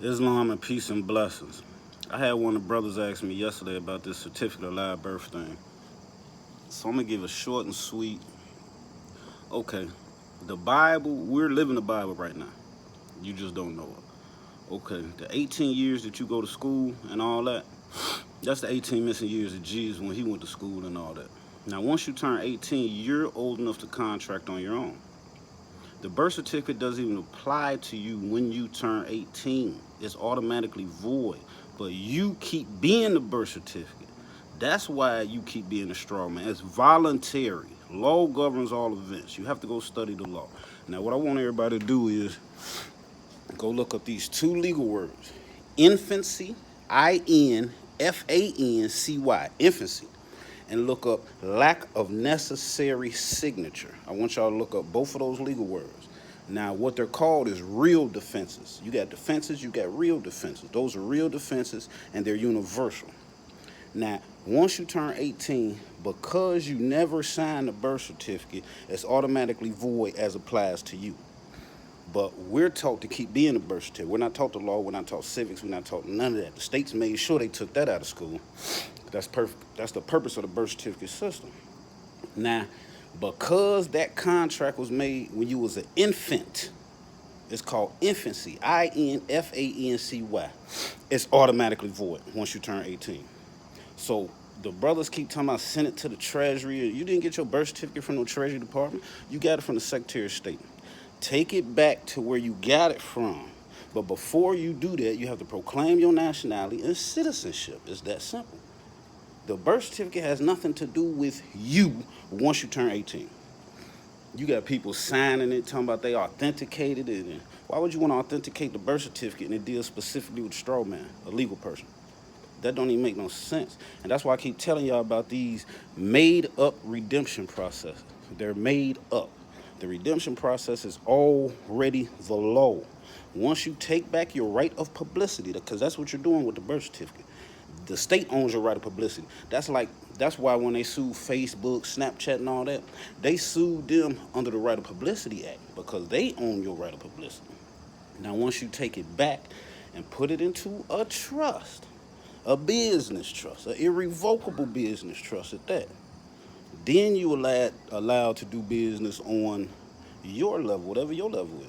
Islam and peace and blessings. I had one of the brothers ask me yesterday about this certificate of live birth thing. So I'm gonna give a short and sweet. Okay, the Bible, we're living the Bible right now. You just don't know it. Okay, the 18 years that you go to school and all that, that's the 18 missing years of Jesus when he went to school and all that. Now, once you turn 18, you're old enough to contract on your own. The birth certificate doesn't even apply to you when you turn 18. It's automatically void. But you keep being the birth certificate. That's why you keep being a straw man. It's voluntary. Law governs all events. You have to go study the law. Now, what I want everybody to do is go look up these two legal words. Infancy, INFANCY, infancy, and look up lack of necessary signature. I want y'all to look up both of those legal words. Now, what they're called is real defenses. You got defenses, you got real defenses. Those are real defenses, and they're universal. Now, once you turn 18, because you never signed a birth certificate, it's automatically void as applies to you. But we're taught to keep being a birth certificate. We're not taught the law, we're not taught civics, we're not taught none of that. The states made sure they took that out of school. That's perfect. That's the purpose of the birth certificate system. Now, because that contract was made when you was an infant, it's called infancy, INFANCY. It's automatically void once you turn 18. So the brothers keep talking about send it to the Treasury. You didn't get your birth certificate from the Treasury Department. You got it from the Secretary of State. Take it back to where you got it from. But before you do that, you have to proclaim your nationality and citizenship. It's that simple. The birth certificate has nothing to do with you once you turn 18. You got people signing it, talking about they authenticated it. And why would you want to authenticate the birth certificate and it deals specifically with a straw man, a legal person? That don't even make no sense. And that's why I keep telling y'all about these made up redemption processes. They're made up. The redemption process is already the law. Once you take back your right of publicity, because that's what you're doing with the birth certificate. The state owns your right of publicity. That's why when they sued Facebook, Snapchat, and all that, they sued them under the Right of Publicity Act because they own your right of publicity. Now, once you take it back and put it into a trust, a business trust, an irrevocable business trust at that, then you allowed to do business on your level, whatever your level is.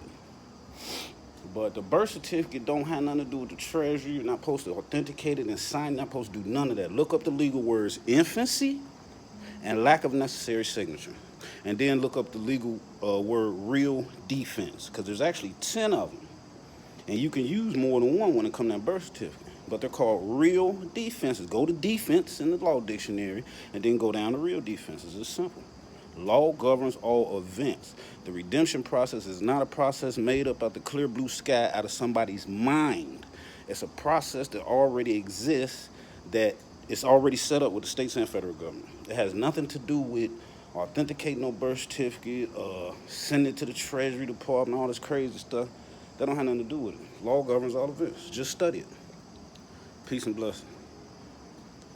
But the birth certificate don't have nothing to do with the Treasury. You're not supposed to authenticate it and sign it. You're not supposed to do none of that. Look up the legal words infancy and lack of necessary signature. And then look up the legal word real defense, because there's actually 10 of them. And you can use more than one when it comes to that birth certificate. But they're called real defenses. Go to defense in the law dictionary and then go down to real defenses. It's simple. Law governs all events. The redemption process is not a process made up out the clear blue sky out of somebody's mind. It's a process that already exists, that it's already set up with the states and federal government. It has nothing to do with authenticating no birth certificate, sending it to the Treasury Department, all this crazy stuff. That don't have nothing to do with it. Law governs all of this. Just study it. Peace and blessings.